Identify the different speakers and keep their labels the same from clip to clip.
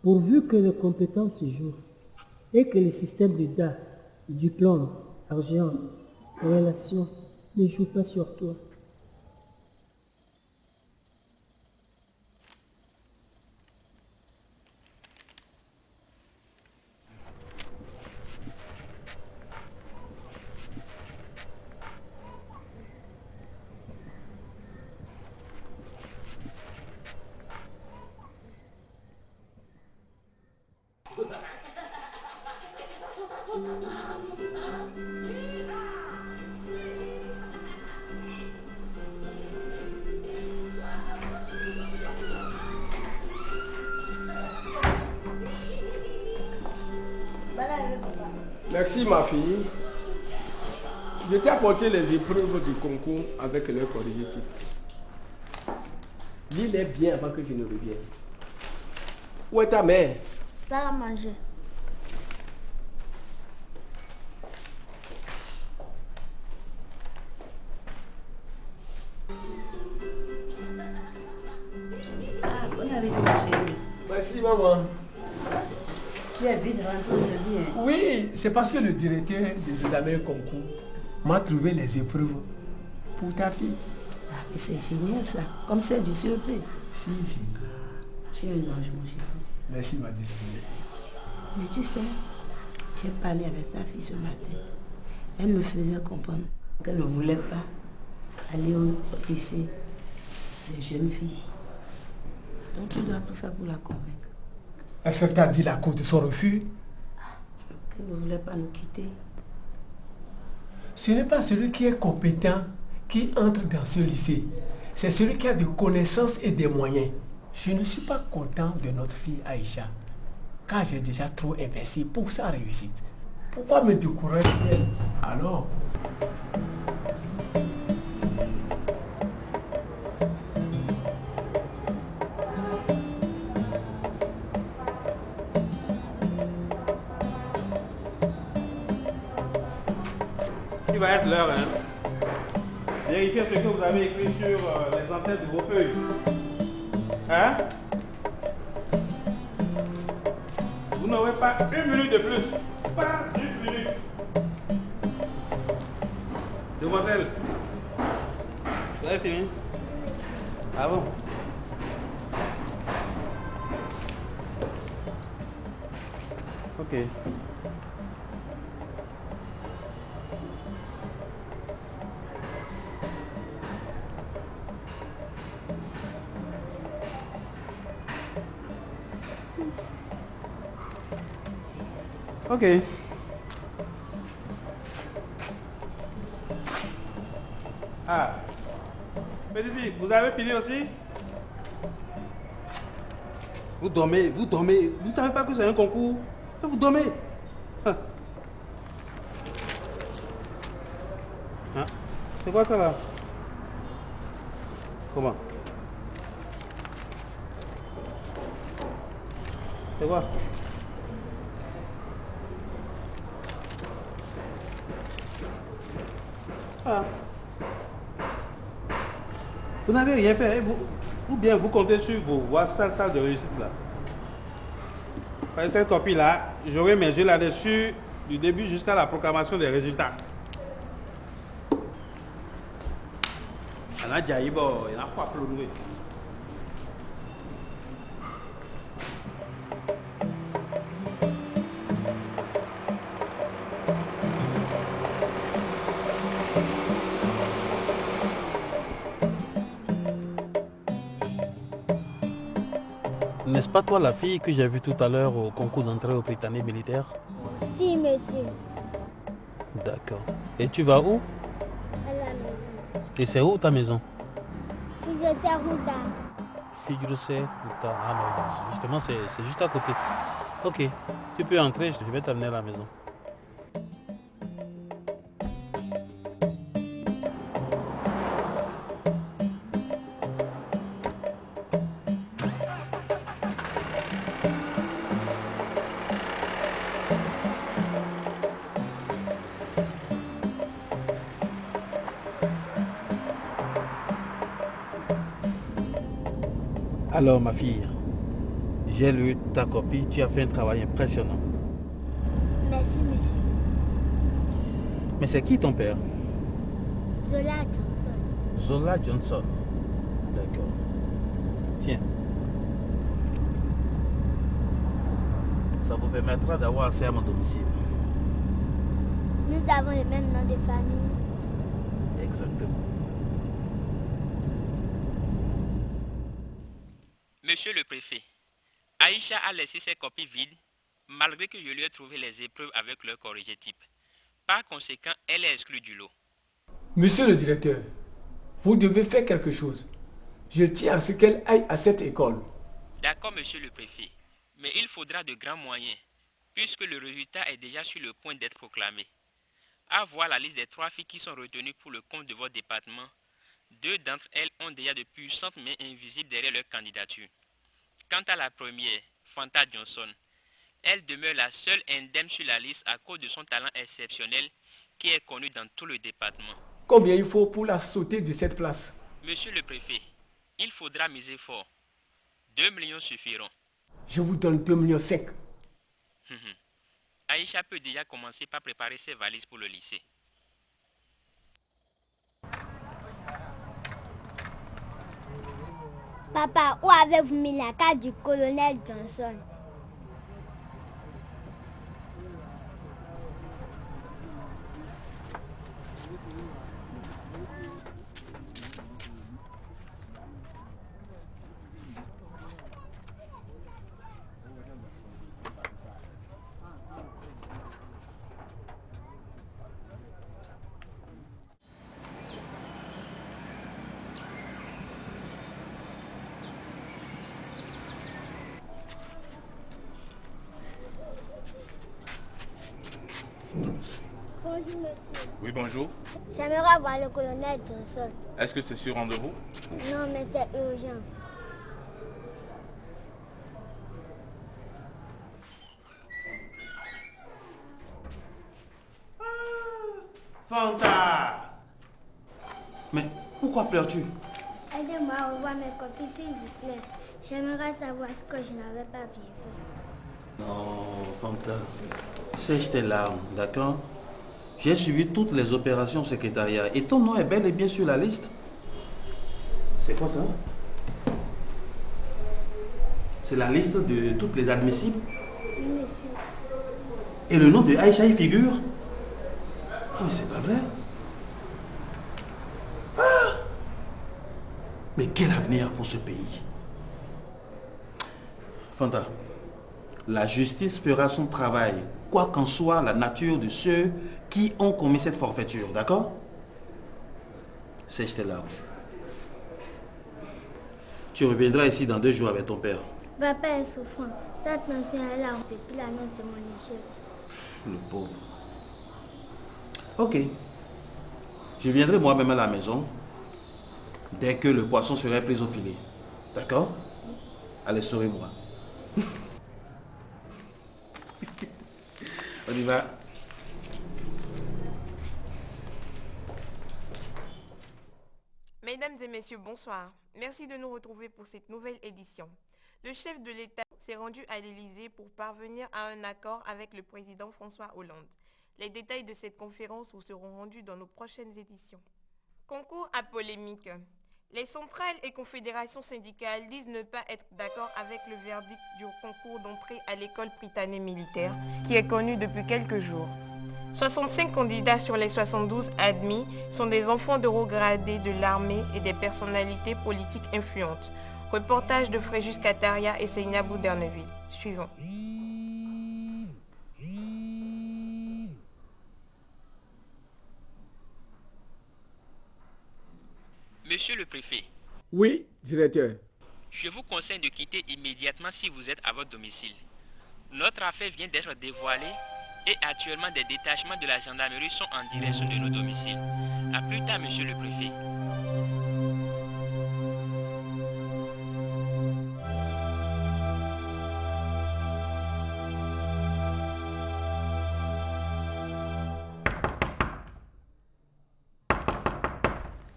Speaker 1: Pourvu que les compétences se jouent et que le système de date, diplôme, argent, relation ne joue pas sur toi.
Speaker 2: Merci ma fille. Je t'ai apporté les épreuves du concours avec leur corrigetif. Lis-les bien avant que je ne revienne. Où est ta mère?
Speaker 3: Ça a mangé.
Speaker 4: Ah, bonne arrivée ma chérie.
Speaker 2: Merci maman.
Speaker 4: Tu es vite rentré aujourd'hui, hein?
Speaker 2: Oui, c'est parce que le directeur des examens concours m'a trouvé les épreuves pour ta fille.
Speaker 4: Ah, mais c'est génial ça. Comme c'est du surprise.
Speaker 2: Si.
Speaker 4: Tu es un ange, mon chéri.
Speaker 2: Merci ma destinée.
Speaker 4: Mais tu sais, j'ai parlé avec ta fille ce matin. Elle me faisait comprendre qu'elle ne voulait pas aller au lycée des jeunes filles. Donc tu dois tout faire pour la convaincre.
Speaker 2: Est-ce que tu as dit la cause de son refus?
Speaker 4: Qu'elle ne voulait pas nous quitter.
Speaker 2: Ce n'est pas celui qui est compétent qui entre dans ce lycée. C'est celui qui a des connaissances et des moyens. Je ne suis pas content de notre fille Aïcha, car j'ai déjà trop investi pour sa réussite. Pourquoi me décourager? Alors,
Speaker 5: il va être l'heure, hein. Vérifiez ce que vous avez écrit sur les entêtes de vos feuilles. Hein? Vous n'aurez pas une minute de plus. Pas une minute. Demoiselle, vous avez fini? Ah bon? Ok. Ok. Ah. Petite fille, vous avez fini aussi? Vous dormez. Vous ne savez pas que c'est un concours? Vous dormez. Ah. Ah. C'est quoi ça là? Comment? C'est quoi? Ah. Vous n'avez rien fait, hein? Ou bien vous comptez sur vos salles de réussite là. Avec cette copie là, j'aurai mes yeux là-dessus du début jusqu'à la proclamation des résultats. Il y en a déjà, il y en a pas plongé.
Speaker 6: N'est-ce pas toi la fille que j'ai vue tout à l'heure au concours d'entrée au Britannique militaire?
Speaker 3: Si, monsieur.
Speaker 6: D'accord. Et tu vas où?
Speaker 3: À la maison.
Speaker 6: Et c'est où ta maison?
Speaker 3: Fijose Ruda.
Speaker 6: Fijose Ruda. Ah non, justement c'est juste à côté. Ok, tu peux entrer, je vais t'amener à la maison. Alors ma fille, J'ai lu ta copie, tu as fait un travail impressionnant.
Speaker 3: Merci, monsieur.
Speaker 6: Mais c'est qui ton père?
Speaker 3: Zola Johnson.
Speaker 6: Zola Johnson. D'accord. Tiens. Ça vous permettra d'avoir accès à mon domicile.
Speaker 3: Nous avons le même nom de famille.
Speaker 6: Exactement.
Speaker 7: Monsieur le préfet, Aïcha a laissé ses copies vides malgré que je lui ai trouvé les épreuves avec leur corrigé type. Par conséquent, elle est exclue du lot.
Speaker 2: Monsieur le directeur, vous devez faire quelque chose. Je tiens à ce qu'elle aille à cette école.
Speaker 7: D'accord, monsieur le préfet, mais il faudra de grands moyens, puisque le résultat est déjà sur le point d'être proclamé. À voir la liste des 3 filles qui sont retenues pour le compte de votre département, 2 d'entre elles ont déjà de puissantes mains invisibles derrière leur candidature. Quant à la première, Fanta Johnson, elle demeure la seule indemne sur la liste à cause de son talent exceptionnel qui est connu dans tout le département.
Speaker 2: Combien il faut pour la sauter de cette place?
Speaker 7: Monsieur le préfet, il faudra miser fort. 2 millions suffiront.
Speaker 2: Je vous donne 2,5 millions.
Speaker 7: Aïcha peut déjà commencer par préparer ses valises pour le lycée.
Speaker 3: Papa, où avez-vous mis la carte du colonel Johnson? Bonjour, monsieur.
Speaker 8: Oui, bonjour.
Speaker 3: J'aimerais voir le colonel Johnson.
Speaker 8: Est-ce que c'est sur rendez-vous?
Speaker 3: Non, mais c'est urgent.
Speaker 5: Fanta! Mais pourquoi pleures-tu?
Speaker 3: Aidez-moi à revoir mes copies, s'il vous plaît. J'aimerais savoir ce que je n'avais pas bien fait.
Speaker 6: Non, Fanta, sèche tes larmes, d'accord? J'ai suivi toutes les opérations au secrétariat et ton nom est bel et bien sur la liste. C'est quoi ça? C'est la liste de toutes les admissibles?
Speaker 3: Oui, monsieur.
Speaker 6: Et le nom de Aïcha y figure? Ah, mais c'est pas vrai. Ah! Mais quel avenir pour ce pays? Fanta, la justice fera son travail, quoi qu'en soit la nature de ceux qui ont commis cette forfaiture, d'accord? Sèche tes larmes. Tu reviendras ici dans 2 jours avec ton père.
Speaker 3: Papa est souffrant. Sa tension est là depuis l'annonce de mon échec.
Speaker 6: Le pauvre. Ok. Je viendrai moi-même à la maison dès que le poisson serait pris au filet. D'accord? Allez, souris-moi. On y va.
Speaker 9: Mesdames et messieurs, bonsoir. Merci de nous retrouver pour cette nouvelle édition. Le chef de l'État s'est rendu à l'Élysée pour parvenir à un accord avec le président François Hollande. Les détails de cette conférence vous seront rendus dans nos prochaines éditions. Concours à polémique. Les centrales et confédérations syndicales disent ne pas être d'accord avec le verdict du concours d'entrée à l'école Prytanée militaire, qui est connu depuis quelques jours. 65 candidats sur les 72 admis sont des enfants de haut gradés de l'armée et des personnalités politiques influentes. Reportage de Fréjus Kataria et Seynabou Derneville. Suivant.
Speaker 7: Monsieur le préfet,
Speaker 2: Oui, directeur.
Speaker 7: je vous conseille de quitter immédiatement si vous êtes à votre domicile. Notre affaire vient d'être dévoilée et actuellement des détachements de la gendarmerie sont en direction de nos domiciles. A plus tard, monsieur le préfet.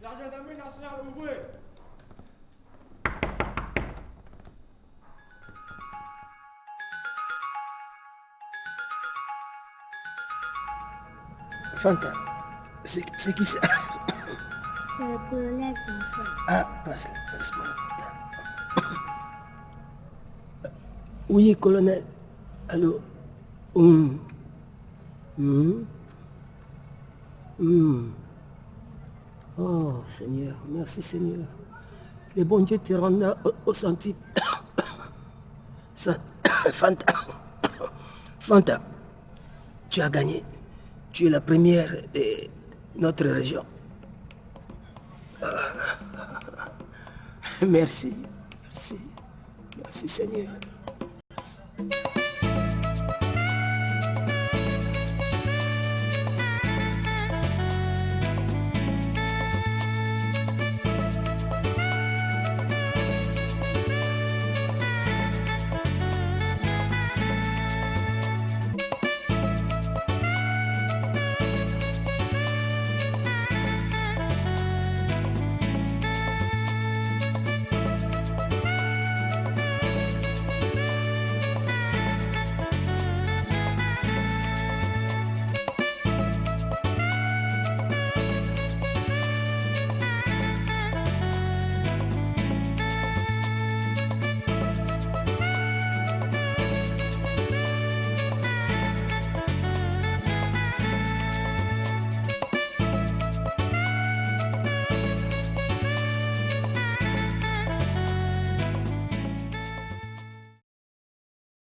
Speaker 5: La gendarmerie nationale, ouvrez!
Speaker 1: Fanta, c'est qui ça?
Speaker 3: C'est le colonel Johnson.
Speaker 1: Ah, passe-moi. Oui, colonel. Allô? Oh, Seigneur, merci Seigneur. Le bon Dieu te rendra au centime. Fanta, tu as gagné. Tu es la première de notre région. Merci Seigneur. Merci.